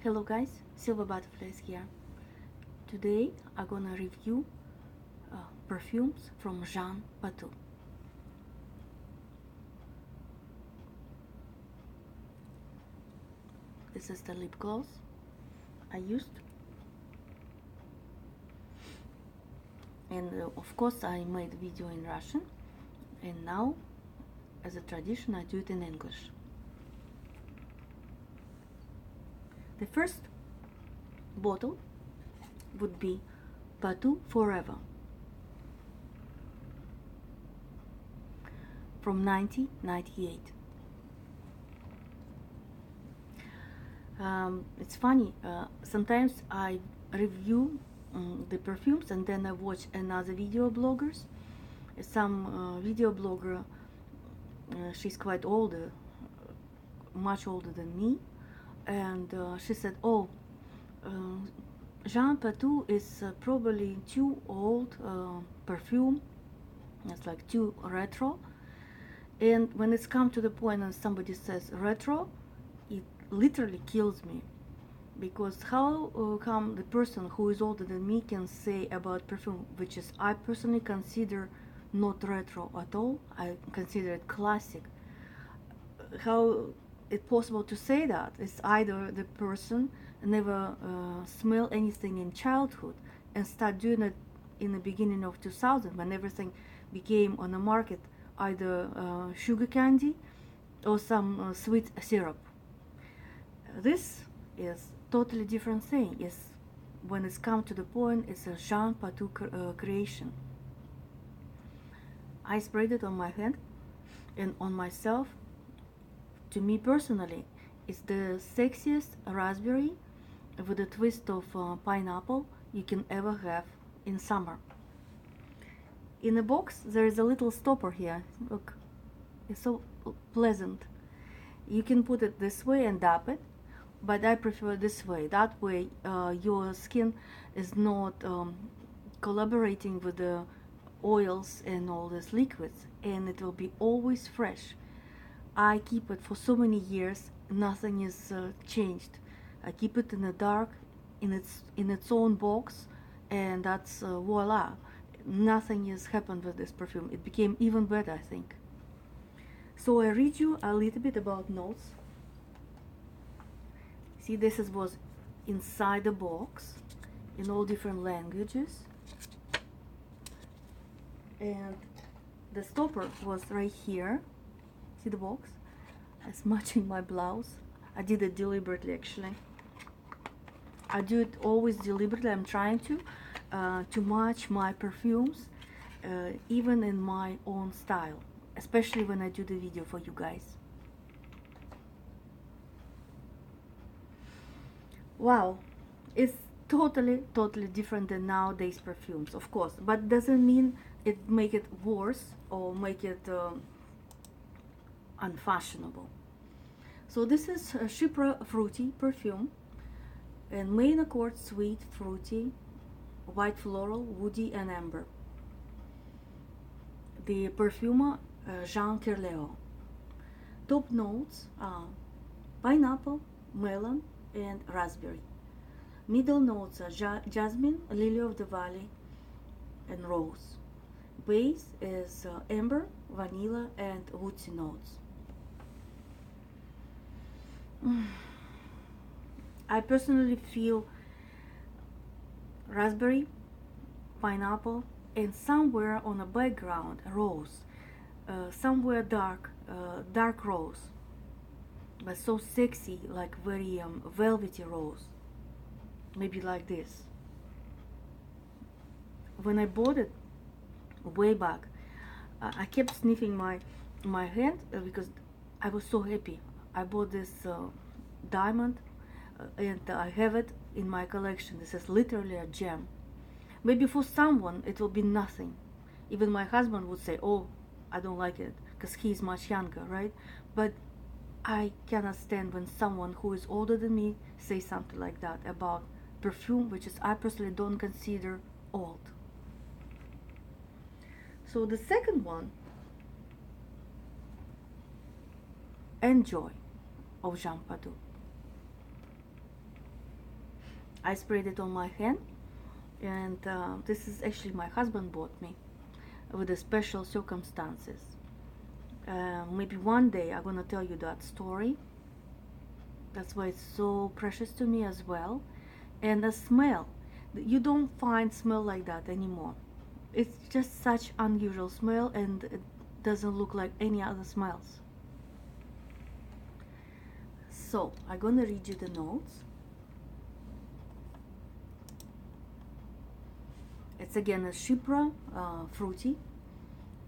Hello guys, Silver Butterflies here. Today I'm gonna review perfumes from Jean Patou. This is the lip gloss I used, and of course I made a video in Russian, and now as a tradition I do it in English. The first bottle would be Patou Forever from 1998. It's funny, sometimes I review the perfumes and then I watch another video bloggers. Some video blogger, she's quite older, much older than me, and she said, oh, Jean Patou is probably too old perfume, it's like too retro. And when it's come to the point and somebody says retro, it literally kills me, because how come the person who is older than me can say about perfume which is I personally consider not retro at all, I consider it classic? How it's possible to say that? It's either the person never smell anything in childhood and start doing it in the beginning of 2000 when everything became on the market, either sugar candy or some sweet syrup. This is totally different thing. Is when it's come to the point, it's a Jean Patou creation. I sprayed it on my hand and on myself. To me personally, it's the sexiest raspberry with a twist of pineapple you can ever have in summer. In the box there is a little stopper here. Look, it's so pleasant. You can put it this way and dab it, but I prefer this way. That way your skin is not collaborating with the oils and all these liquids, and it will be always fresh. I keep it for so many years, nothing is changed. I keep it in the dark, in its own box, and that's voila. Nothing has happened with this perfume. It became even better, I think. So I read you a little bit about notes. See, this was inside the box in all different languages, and the stopper was right here. See the box? It's matching my blouse. I did it deliberately, actually. I do it always deliberately. I'm trying to match my perfumes, even in my own style, especially when I do the video for you guys. Wow, it's totally different than nowadays perfumes, of course, but doesn't mean it make it worse or make it unfashionable. So this is a Chypre fruity perfume, and main accord sweet, fruity, white floral, woody, and amber. The perfumer Jean Kerléo. Top notes are pineapple, melon, and raspberry. Middle notes are jasmine, lily of the valley, and rose. Base is amber, vanilla, and woodsy notes. I personally feel raspberry, pineapple, and somewhere on a background rose, somewhere dark rose, but so sexy, like very velvety rose, maybe like this. When I bought it way back, I kept sniffing my hand because I was so happy. I bought this diamond, and I have it in my collection. This is literally a gem. Maybe for someone it will be nothing. Even my husband would say, oh, I don't like it, because he's much younger, right? But I cannot stand when someone who is older than me says something like that about perfume, which is I personally don't consider old. So the second one, Enjoy of Jean Patou. I sprayed it on my hand, and this is actually my husband bought me with the special circumstances. Maybe one day I'm gonna tell you that story. That's why it's so precious to me as well. And the smell, you don't find smell like that anymore. It's just such unusual smell, and it doesn't look like any other smells. So I'm gonna read you the notes. It's again a Chypre, fruity,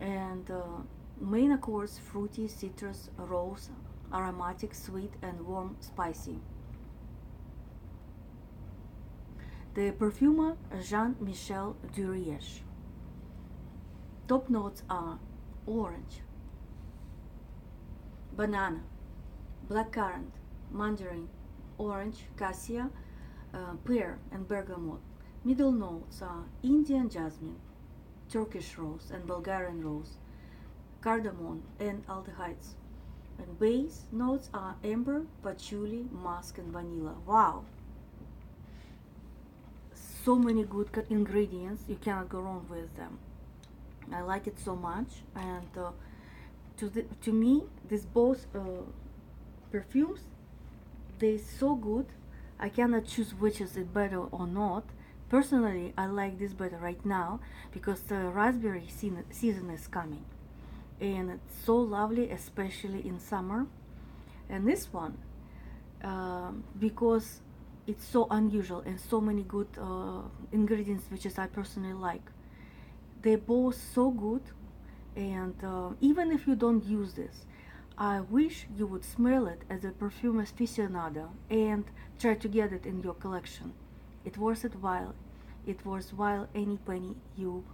and main course fruity, citrus, rose, aromatic, sweet, and warm, spicy. The perfumer Jean-Michel Duriez. Top notes are orange, banana, blackcurrant, mandarin, orange, cassia, pear, and bergamot. Middle notes are Indian jasmine, Turkish rose, and Bulgarian rose, cardamom, and aldehydes. And base notes are amber, patchouli, musk, and vanilla. Wow! So many good ingredients, you cannot go wrong with them. I like it so much, and to me, these both perfumes, they're so good. I cannot choose which is it better or not. Personally, I like this better right now because the raspberry season is coming, and it's so lovely, especially in summer. And this one, because it's so unusual and so many good ingredients, which is I personally like. They're both so good, and even if you don't use this, I wish you would smell it as a perfume aficionado and try to get it in your collection. It worth it while. It worth while any penny you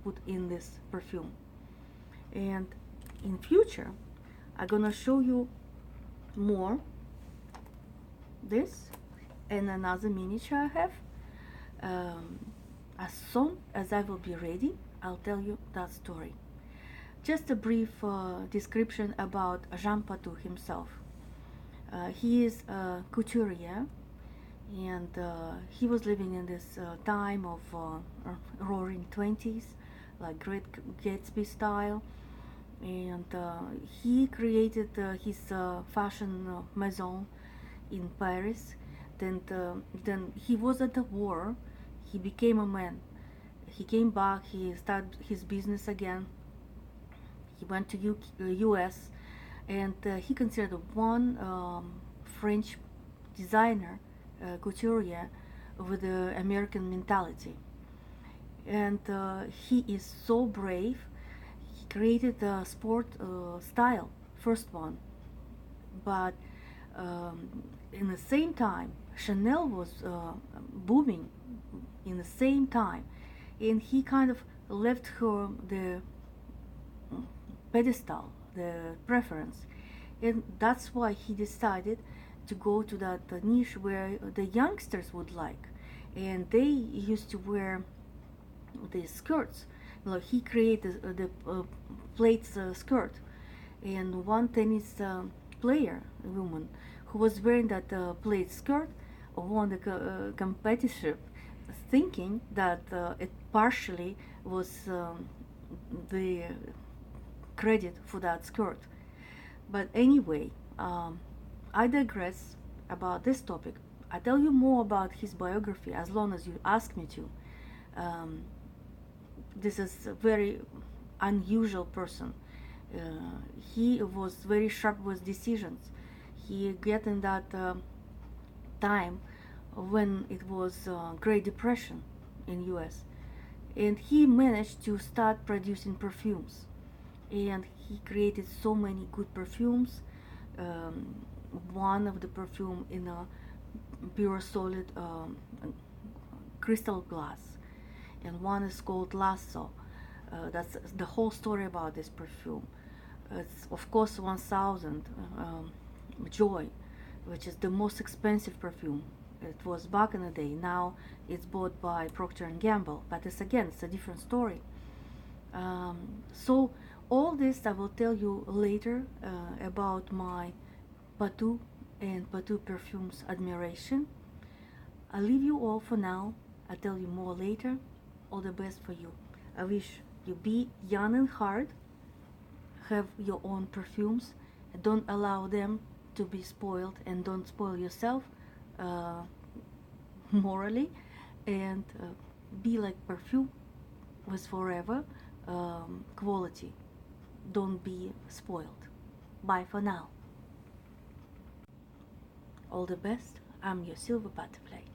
put in this perfume. And in future, I'm gonna show you more this and another miniature I have. As soon as I will be ready, I'll tell you that story. Just a brief description about Jean Patou himself. He is a couturier, and he was living in this time of roaring 20s, like Great Gatsby style, and he created his fashion maison in Paris. Then he was at the war. He became a man. He came back. He started his business again. He went to U.S. and he considered one French designer, couturier, with the American mentality. And he is so brave. He created a sport style, first one, but in the same time, Chanel was booming in the same time, and he kind of left her the pedestal, the preference, and that's why he decided to go to that niche where the youngsters would like, and they used to wear the skirts. Like he created the plaits skirt, and one tennis player, a woman, who was wearing that plaid skirt, won the competition, thinking that it partially was the credit for that skirt. But anyway, I digress about this topic. I tell you more about his biography as long as you ask me to. This is a very unusual person. He was very sharp with decisions. He get in that time when it was Great Depression in US, and he managed to start producing perfumes, and he created so many good perfumes. One of the perfume in a pure solid crystal glass, and one is called Lasso. That's the whole story about this perfume. It's of course 1000 Joy, which is the most expensive perfume. It was back in the day. Now it's bought by Procter and Gamble, but it's a different story. So all this I will tell you later about my Patou and Patou perfumes admiration. I leave you all for now. I'll tell you more later. All the best for you. I wish you be young and hard, have your own perfumes, don't allow them to be spoiled, and don't spoil yourself uh, morally, and be like perfume with forever quality. Don't be spoiled. Bye for now. All the best. I'm your silver butterfly.